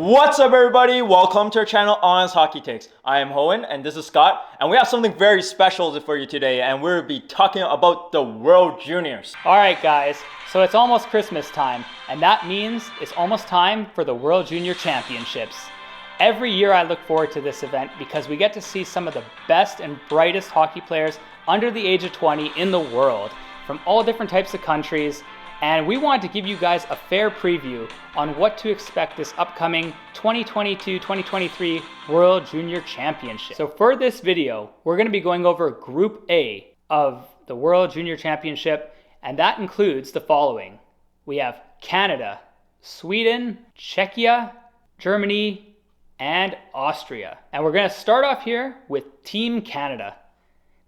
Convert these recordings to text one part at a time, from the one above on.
What's up, everybody? Welcome to our channel, Honest Hockey Takes. I am Hohen and this is Scott, and we have something very special for you today, and we'll be talking about the World Juniors. Alright guys, so it's almost Christmas time, and that means it's almost time for the World Junior Championships. Every year I look forward to this event because we get to see some of the best and brightest hockey players under the age of 20 in the world, from all different types of countries. And we wanted to give you guys a fair preview on what to expect this upcoming 2022-2023 World Junior Championship. So for this video, we're going to be going over Group A of the World Junior Championship, and that includes the following. We have Canada, Sweden, Czechia, Germany, and Austria. And we're going to start off here with Team Canada.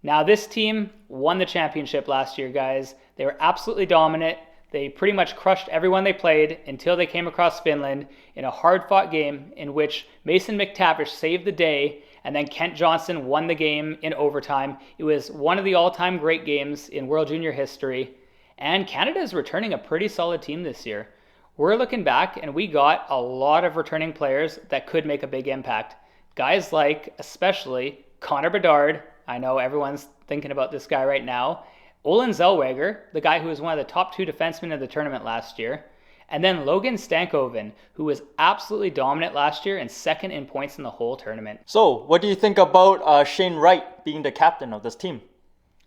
Now this team won the championship last year, guys. They were absolutely dominant. They pretty much crushed everyone they played until they came across Finland in a hard-fought game in which Mason McTavish saved the day and then Kent Johnson won the game in overtime. It was one of the all-time great games in World Junior history, and Canada is returning a pretty solid team this year. We're looking back and we got a lot of returning players that could make a big impact. Guys like, especially, Connor Bedard. I know everyone's thinking about this guy right now. Olen Zellweger, the guy who was one of the top two defensemen of the tournament last year. And then Logan Stankoven, who was absolutely dominant last year and second in points in the whole tournament. So, what do you think about Shane Wright being the captain of this team?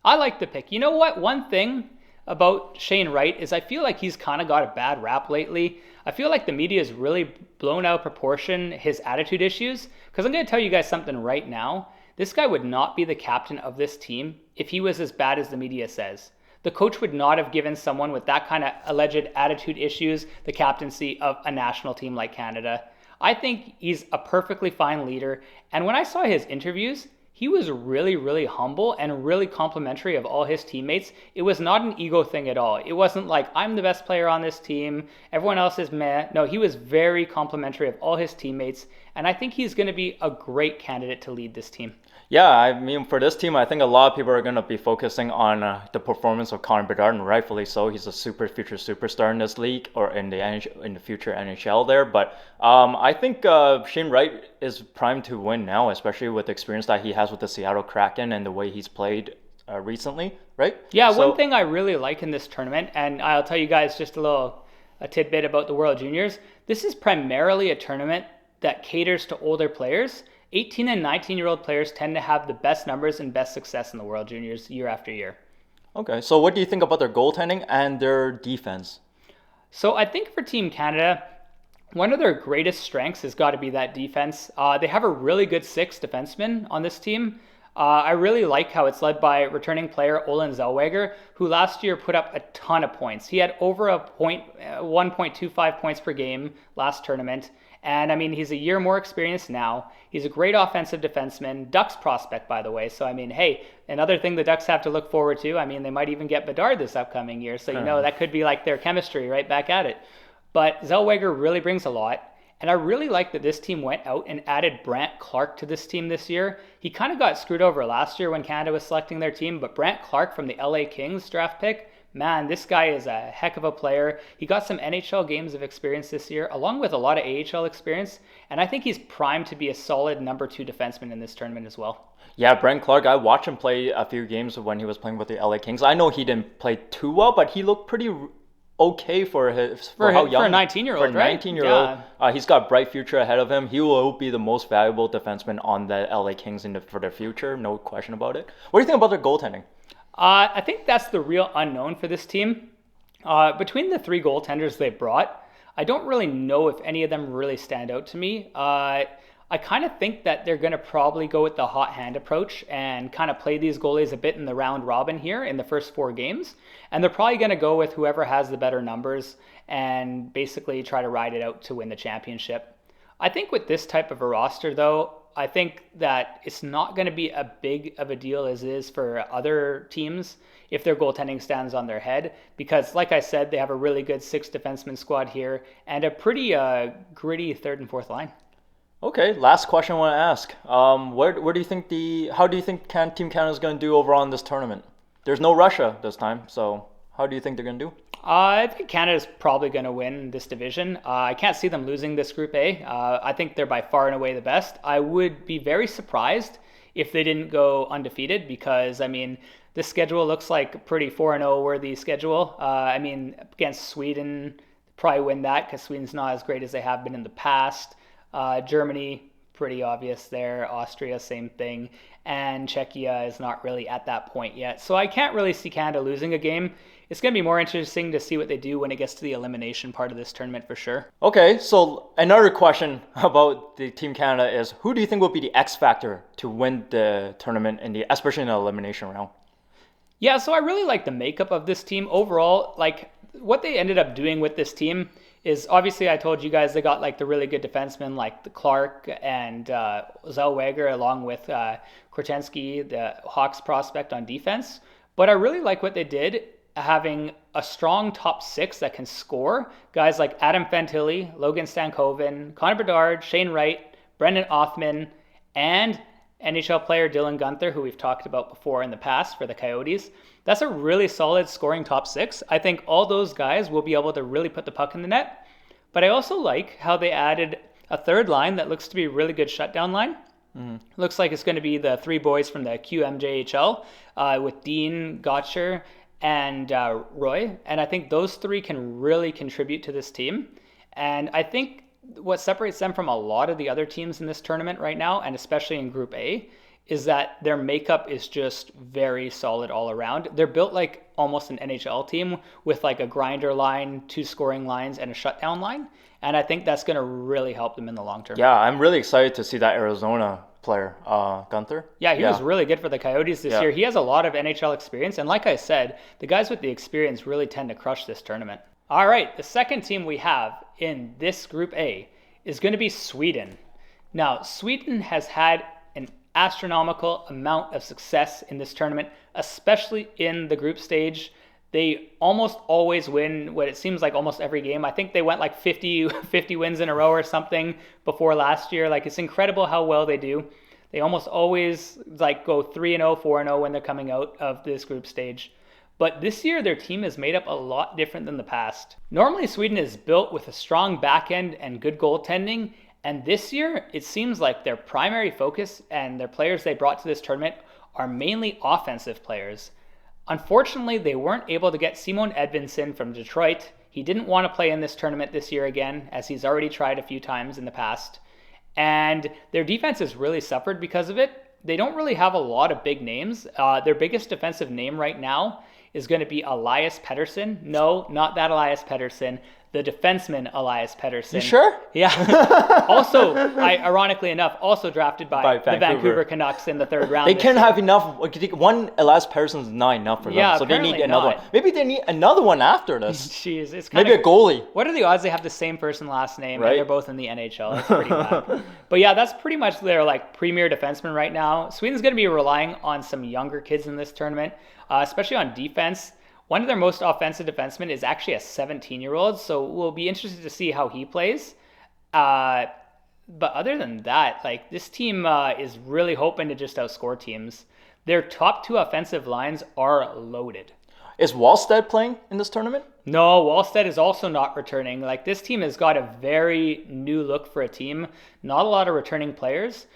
I like the pick. You know what? One thing about Shane Wright is I feel like he's kind of got a bad rap lately. I feel like the media has really blown out of proportion his attitude issues. Because I'm going to tell you guys something right now. This guy would not be the captain of this team if he was as bad as the media says. The coach would not have given someone with that kind of alleged attitude issues the captaincy of a national team like Canada. I think he's a perfectly fine leader. And when I saw his interviews, he was really humble and really complimentary of all his teammates. It was not an ego thing at all. It wasn't like, I'm the best player on this team, everyone else is meh. No, he was very complimentary of all his teammates, and I think he's going to be a great candidate to lead this team. Yeah, I mean, for this team, I think a lot of people are going to be focusing on the performance of Connor Bedard, and rightfully so. He's a future superstar in this league or in the future NHL there. But I think Shane Wright is primed to win now, especially with the experience that he has with the Seattle Kraken and the way he's played recently, right? Yeah, so one thing I really like in this tournament, and I'll tell you guys just a tidbit about the World Juniors. This is primarily a tournament that caters to older players. 18 and 19-year-old players tend to have the best numbers and best success in the World Juniors year after year. Okay, so what do you think about their goaltending and their defense? So I think for Team Canada, one of their greatest strengths has got to be that defense. They have a really good sixth defenseman on this team. I really like how it's led by returning player Olen Zellweger, who last year put up a ton of points. He had over 1.25 points per game last tournament. And I mean, he's a year more experienced now. He's a great offensive defenseman, Ducks prospect, by the way. So, I mean, hey, another thing the Ducks have to look forward to, I mean, they might even get Bedard this upcoming year. So, you know, that could be like their chemistry right back at it. But Zellweger really brings a lot. And I really like that this team went out and added Brandt Clarke to this team this year. He kind of got screwed over last year when Canada was selecting their team. But Brandt Clarke from the LA Kings draft pick, man, this guy is a heck of a player. He got some NHL games of experience this year, along with a lot of AHL experience. And I think he's primed to be a solid number 2 defenseman in this tournament as well. Yeah, Brandt Clarke, I watched him play a few games when he was playing with the LA Kings. I know he didn't play too well, but he looked pretty okay for how young. For a 19-year-old, right? For a 19-year-old. Yeah. He's got a bright future ahead of him. He will be the most valuable defenseman on the LA Kings for their future, no question about it. What do you think about their goaltending? I think that's the real unknown for this team. Between the 3 goaltenders they brought, I don't really know if any of them really stand out to me. I kind of think that they're going to probably go with the hot hand approach and kind of play these goalies a bit in the round robin here in the first 4 games. And they're probably going to go with whoever has the better numbers and basically try to ride it out to win the championship. I think with this type of a roster, though, I think that it's not going to be as big of a deal as it is for other teams if their goaltending stands on their head. Because, like I said, they have a really good 6 defenseman squad here and a pretty gritty 3rd and 4th line. Okay, last question I want to ask. How do you think Team Canada is going to do overall in this tournament? There's no Russia this time, so how do you think they're going to do? I think Canada's probably going to win this division. I can't see them losing this Group A. I think they're by far and away the best. I would be very surprised if they didn't go undefeated because, I mean, this schedule looks like a pretty 4-0 worthy schedule. I mean, against Sweden, probably win that because Sweden's not as great as they have been in the past. Germany, pretty obvious there. Austria, same thing. And Czechia is not really at that point yet. So I can't really see Canada losing a game. It's going to be more interesting to see what they do when it gets to the elimination part of this tournament for sure. Okay, so another question about the Team Canada is who do you think will be the X factor to win the tournament, especially in the elimination round? Yeah, so I really like the makeup of this team overall. Like what they ended up doing with this team is obviously I told you guys they got like the really good defensemen like the Clark and Zellweger along with Korchinski, the Hawks prospect on defense. But I really like what they did, having a strong top six that can score. Guys like Adam Fantilli, Logan Stankoven, Connor Bedard, Shane Wright, Brendan Othman, and NHL player Dylan Guenther, who we've talked about before in the past for the Coyotes. That's a really solid scoring top six. I think all those guys will be able to really put the puck in the net. But I also like how they added a third line that looks to be a really good shutdown line. Looks like it's going to be the three boys from the QMJHL with Dean, Gotcher, and Roy. And I think those three can really contribute to this team. And I think what separates them from a lot of the other teams in this tournament right now, and especially in Group A, is that their makeup is just very solid all around. They're built like almost an NHL team with like a grinder line, two scoring lines, and a shutdown line. And I think that's going to really help them in the long term. Yeah, I'm really excited to see that Arizona player, Guenther. Yeah, he was really good for the Coyotes this year. He has a lot of NHL experience. And like I said, the guys with the experience really tend to crush this tournament. All right, the second team we have in this Group A is going to be Sweden. Now, Sweden has had an astronomical amount of success in this tournament, especially in the group stage. They almost always win what it seems like almost every game. I think they went like 50 wins in a row or something before last year. Like, it's incredible how well they do. They almost always like go 3-0, 4-0 when they're coming out of this group stage. But this year, their team is made up a lot different than the past. Normally, Sweden is built with a strong back end and good goaltending. And this year, it seems like their primary focus and their players they brought to this tournament are mainly offensive players. Unfortunately, they weren't able to get Simon Edvinsson from Detroit. He didn't want to play in this tournament this year again, as he's already tried a few times in the past. And their defense has really suffered because of it. They don't really have a lot of big names. Their biggest defensive name right now is going to be Elias Pettersson. No, not that Elias Pettersson. The defenseman Elias Pettersson. You sure? Yeah. Also, ironically enough, also drafted by the Vancouver Canucks in the third round. They can't have enough. One Elias Pettersson is not enough for them. Yeah, so they need another not. one. Maybe they need another one after this. Jeez, it's maybe a goalie. What are the odds they have the same first and last name right? And they're both in the NHL? That's pretty bad. But yeah, that's pretty much their like premier defenseman right now. Sweden's going to be relying on some younger kids in this tournament, especially on defense. One of their most offensive defensemen is actually a 17-year-old, so we'll be interested to see how he plays. But other than that, like this team is really hoping to just outscore teams. Their top two offensive lines are loaded. Is Wallstedt playing in this tournament? No, Wallstedt is also not returning. Like this team has got a very new look for a team. Not a lot of returning players.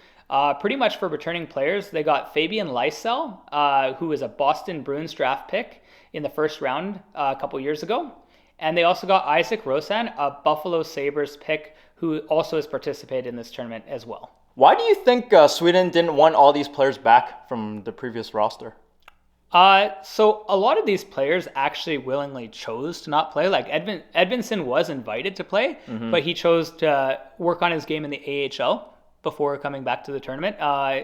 Pretty much for returning players, they got Fabian Lysell, who was a Boston Bruins draft pick in the first round a couple years ago. And they also got Isaac Rosen, a Buffalo Sabres pick, who also has participated in this tournament as well. Why do you think Sweden didn't want all these players back from the previous roster? So a lot of these players actually willingly chose to not play. Like Edvinsson was invited to play, but he chose to work on his game in the AHL before coming back to the tournament.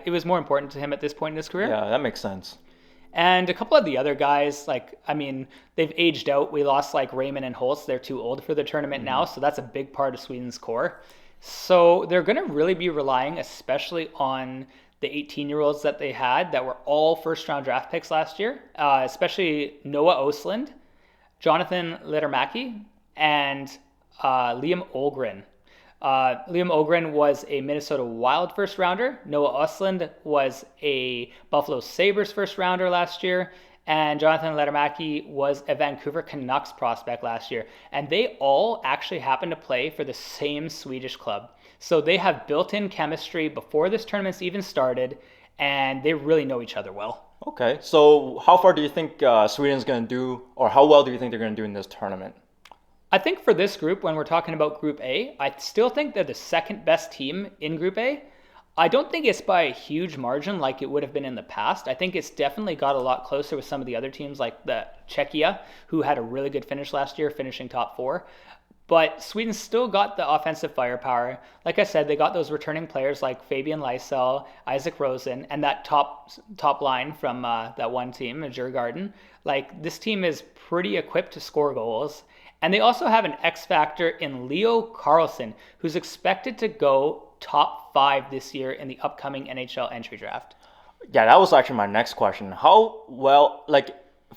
It was more important to him at this point in his career. Yeah, that makes sense. And a couple of the other guys, they've aged out. We lost like Raymond and Holtz. They're too old for the tournament now, so that's a big part of Sweden's core. So they're going to really be relying especially on the 18-year-olds that they had that were all first-round draft picks last year, especially Noah Östlund, Jonathan Ledermäki, and Liam Olgren. Liam Ogren was a Minnesota Wild first rounder. Noah Östlund was a Buffalo Sabres first rounder last year. and Jonathan Lehtomäki was a Vancouver Canucks prospect last year. And they all actually happen to play for the same Swedish club. So they have built-in chemistry before this tournament's even started, and they really know each other well. Okay, so how far do you think Sweden's going to do, or how well do you think they're going to do in this tournament? I think for this group, when we're talking about Group A, I still think they're the second best team in Group A. I don't think it's by a huge margin like it would have been in the past. I think it's definitely got a lot closer with some of the other teams like the Czechia, who had a really good finish last year, finishing top 4. But Sweden still got the offensive firepower. Like I said, they got those returning players like Fabian Lysell, Isaac Rosen, and that top line from that one team, Djurgården. Like, this team is pretty equipped to score goals. And they also have an X factor in Leo Carlsson, who's expected to go top 5 this year in the upcoming NHL entry draft. Yeah, that was actually my next question. How well, like,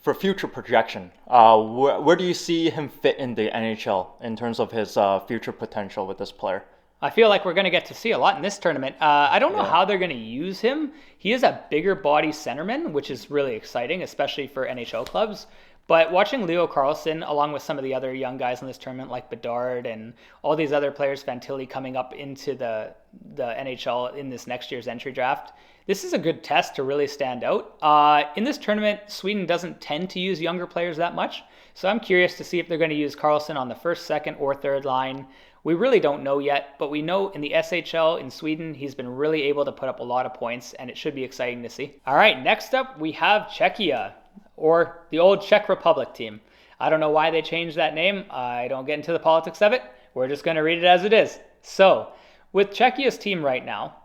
for future projection, where do you see him fit in the NHL in terms of his future potential with this player? I feel like we're going to get to see a lot in this tournament. I don't know how they're going to use him. He is a bigger body centerman, which is really exciting, especially for NHL clubs. But watching Leo Carlsson, along with some of the other young guys in this tournament, like Bedard and all these other players, Fantilli, coming up into the NHL in this next year's entry draft, this is a good test to really stand out. In this tournament, Sweden doesn't tend to use younger players that much. So I'm curious to see if they're going to use Carlsson on the first, second, or third line. We really don't know yet, but we know in the SHL in Sweden, he's been really able to put up a lot of points, and it should be exciting to see. All right, next up, we have Czechia, or the old Czech Republic team. I don't know why they changed that name. I don't get into the politics of it. We're just going to read it as it is. So, with Czechia's team right now,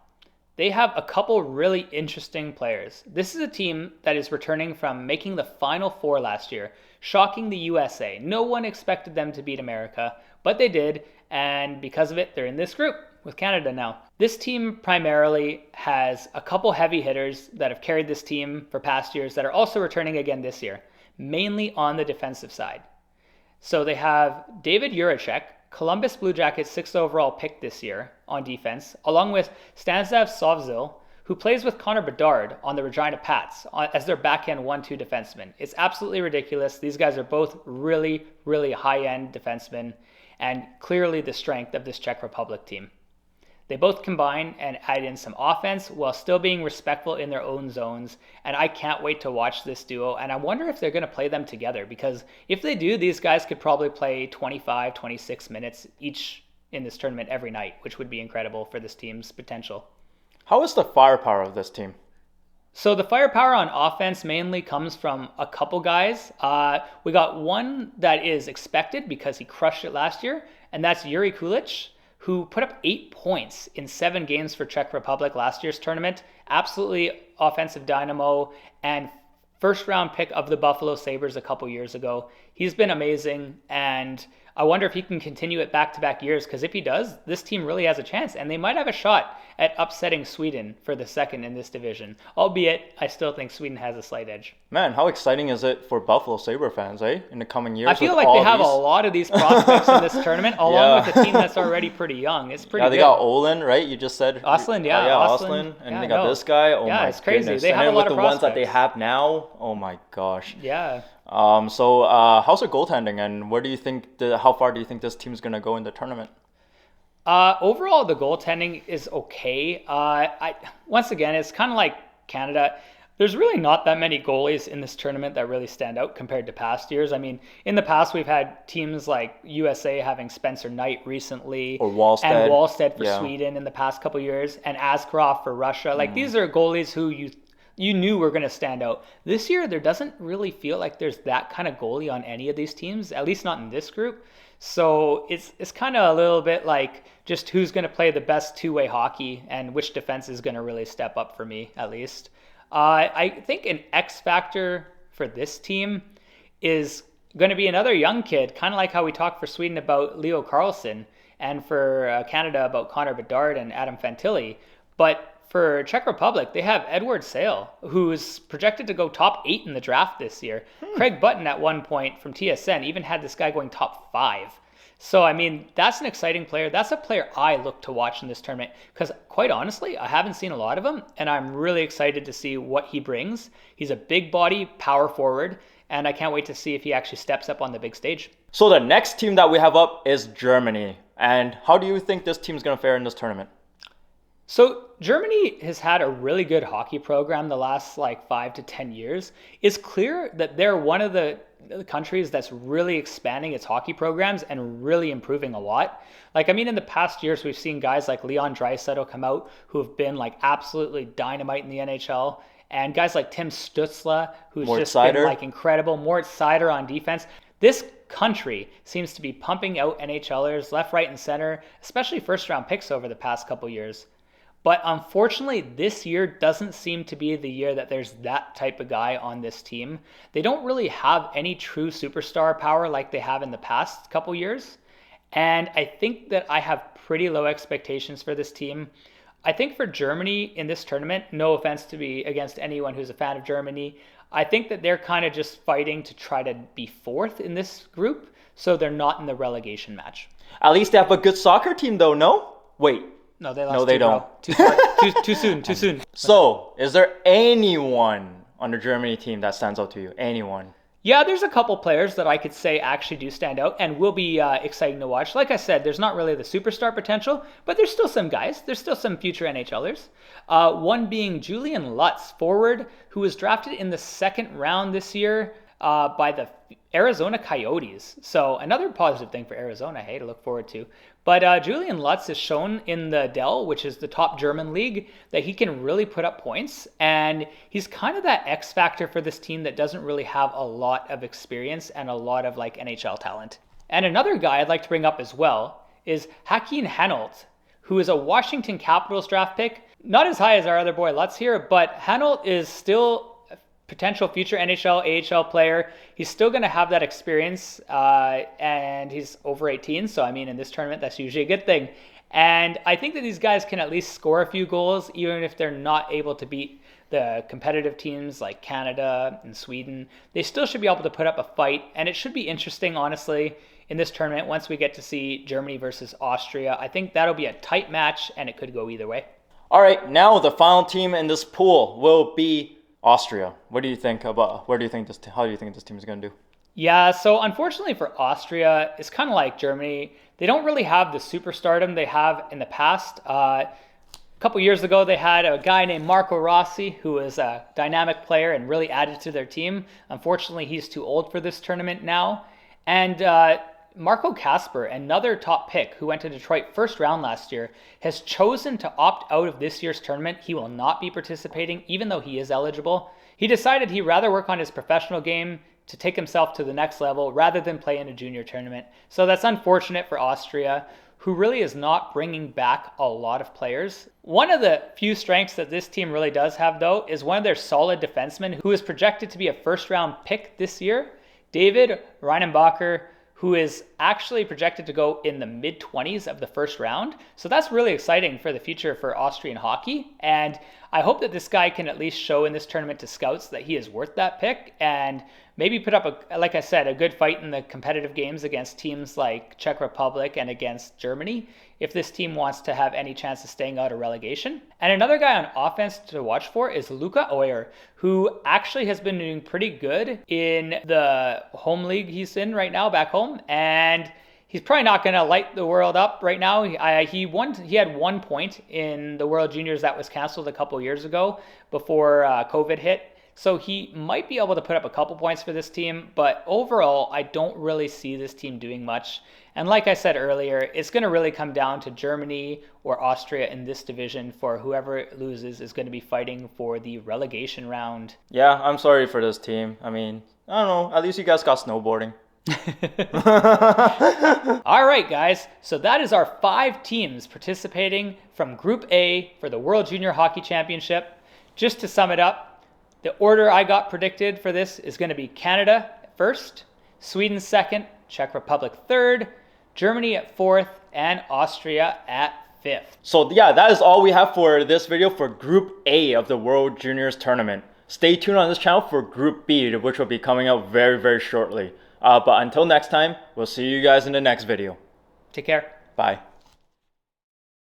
they have a couple really interesting players. This is a team that is returning from making the Final Four last year, shocking the USA. No one expected them to beat America, but they did, and because of it, they're in this group with Canada now. This team primarily has a couple heavy hitters that have carried this team for past years that are also returning again this year, mainly on the defensive side. So they have David Juracek, Columbus Blue Jackets 6th overall pick this year on defense, along with Stanislav Sovzil, who plays with Connor Bedard on the Regina Pats as their backhand 1-2 defenseman. It's absolutely ridiculous. These guys are both really, really high-end defensemen and clearly the strength of this Czech Republic team. They both combine and add in some offense while still being respectful in their own zones, and I can't wait to watch this duo, and I wonder if they're going to play them together, because if they do, these guys could probably play 25, 26 minutes each in this tournament every night, which would be incredible for this team's potential. How is the firepower of this team? So the firepower on offense mainly comes from a couple guys. We got one that is expected because he crushed it last year, and that's Yuri Kulich, who put up 8 points in 7 games for Czech Republic last year's tournament. Absolutely offensive dynamo and first round pick of the Buffalo Sabres a couple years ago. He's been amazing, and I wonder if he can continue it back-to-back years, because if he does, this team really has a chance, and they might have a shot at upsetting Sweden for the second in this division, albeit I still think Sweden has a slight edge. Man, how exciting is it for Buffalo Sabre fans, in the coming years? I feel like they have a lot of these prospects in this tournament, along with a team that's already pretty young. It's pretty good. They got Olin, right? You just said Oslin, Oslin, and they got this guy. Oh my it's crazy. goodness. They have and a lot with of the ones that they prospects. have now, oh my gosh. Yeah. So how's their goaltending, and where do you think how far do you think this team's gonna go in the tournament? Overall, the goaltending is okay. Once again, it's kind of like Canada. There's really not that many goalies in this tournament that really stand out compared to past years. I mean, in the past, we've had teams like USA having Spencer Knight recently, or Wallstedt. And Wallstedt for Sweden in the past couple years, and Askarov for Russia. Like, these are goalies who you knew were going to stand out. This year, there doesn't really feel like there's that kind of goalie on any of these teams, at least not in this group. So it's kind of a little bit like just who's going to play the best two-way hockey and which defense is going to really step up for me, at least. I think an X factor for this team is going to be another young kid, kind of like how we talked for Sweden about Leo Carlsson and for Canada about Connor Bedard and Adam Fantilli. But for Czech Republic, they have Edward Sale, who's projected to go top 8 in the draft this year. Craig Button at one point from TSN even had this guy going top 5. So, I mean, that's an exciting player. That's a player I look to watch in this tournament because, quite honestly, I haven't seen a lot of him, and I'm really excited to see what he brings. He's a big body power forward, and I can't wait to see if he actually steps up on the big stage. So the next team that we have up is Germany. And how do you think this team's going to fare in this tournament? So Germany has had a really good hockey program the last like 5 to 10 years. It's clear that they're one of the countries that's really expanding its hockey programs and really improving a lot. Like, I mean, in the past years, we've seen guys like Leon Draisaitl come out who have been like absolutely dynamite in the NHL. And guys like Tim Stützle, who's Mort just Seider. been like incredible. Mort Seider on defense. This country seems to be pumping out NHLers left, right, and center, especially first-round picks over the past couple years. But unfortunately, this year doesn't seem to be the year that there's that type of guy on this team. They don't really have any true superstar power like they have in the past couple years. And I think that I have pretty low expectations for this team. I think for Germany in this tournament, no offense to be against anyone who's a fan of Germany, I think that they're kind of just fighting to try to be fourth in this group, so they're not in the relegation match. At least they have a good soccer team, though, no? Wait. No, they lost. No, they don't. Too soon. So, is there anyone on the Germany team that stands out to you? Anyone? Yeah, there's a couple players that I could say actually do stand out and will be exciting to watch. Like I said, there's not really the superstar potential, but there's still some guys. There's still some future NHLers. One being Julian Lutz, forward, who was drafted in the second round this year by the Arizona Coyotes. So another positive thing for Arizona, hey, to look forward to. But Julian Lutz has shown in the Dell, which is the top German league, that he can really put up points. And he's kind of that X factor for this team that doesn't really have a lot of experience and a lot of like NHL talent. And another guy I'd like to bring up as well is Hakeem Hanolt, who is a Washington Capitals draft pick. Not as high as our other boy Lutz here, but Hanolt is still potential future NHL, AHL player. He's still going to have that experience, and he's over 18. So, I mean, in this tournament, that's usually a good thing. And I think that these guys can at least score a few goals, even if they're not able to beat the competitive teams like Canada and Sweden. They still should be able to put up a fight, and it should be interesting, honestly, in this tournament once we get to see Germany versus Austria. I think that'll be a tight match, and it could go either way. All right, now the final team in this pool will be Austria. What do you think about? How do you think this team is going to do? Yeah, so unfortunately for Austria, it's kind of like Germany. They don't really have the superstardom they have in the past. A couple years ago, they had a guy named Marco Rossi, who was a dynamic player and really added to their team. Unfortunately, he's too old for this tournament now. And Marco Kasper, another top pick who went to Detroit first round last year, has chosen to opt out of this year's tournament. He will not be participating, even though he is eligible. He decided he'd rather work on his professional game to take himself to the next level rather than play in a junior tournament. So that's unfortunate for Austria, who really is not bringing back a lot of players. One of the few strengths that this team really does have, though, is one of their solid defensemen who is projected to be a first-round pick this year, David Reinenbacher, who is actually projected to go in the mid-20s of the first round. So that's really exciting for the future for Austrian hockey. And I hope that this guy can at least show in this tournament to scouts that he is worth that pick and maybe put up, like I said, a good fight in the competitive games against teams like Czech Republic and against Germany if this team wants to have any chance of staying out of relegation. And another guy on offense to watch for is Luca Oyer, who actually has been doing pretty good in the home league he's in right now back home. And he's probably not going to light the world up right now. He had 1 point in the World Juniors that was canceled a couple years ago before COVID hit. So he might be able to put up a couple points for this team, but overall, I don't really see this team doing much. And like I said earlier, it's going to really come down to Germany or Austria in this division, for whoever loses is going to be fighting for the relegation round. Yeah, I'm sorry for this team. I mean, I don't know. At least you guys got snowboarding. All right, guys. So that is our 5 teams participating from Group A for the World Junior Hockey Championship. Just to sum it up, the order I got predicted for this is going to be Canada first, Sweden second, Czech Republic third, Germany at fourth, and Austria at fifth. So yeah, that is all we have for this video for Group A of the World Juniors Tournament. Stay tuned on this channel for Group B, which will be coming out very, very shortly. But until next time, we'll see you guys in the next video. Take care. Bye.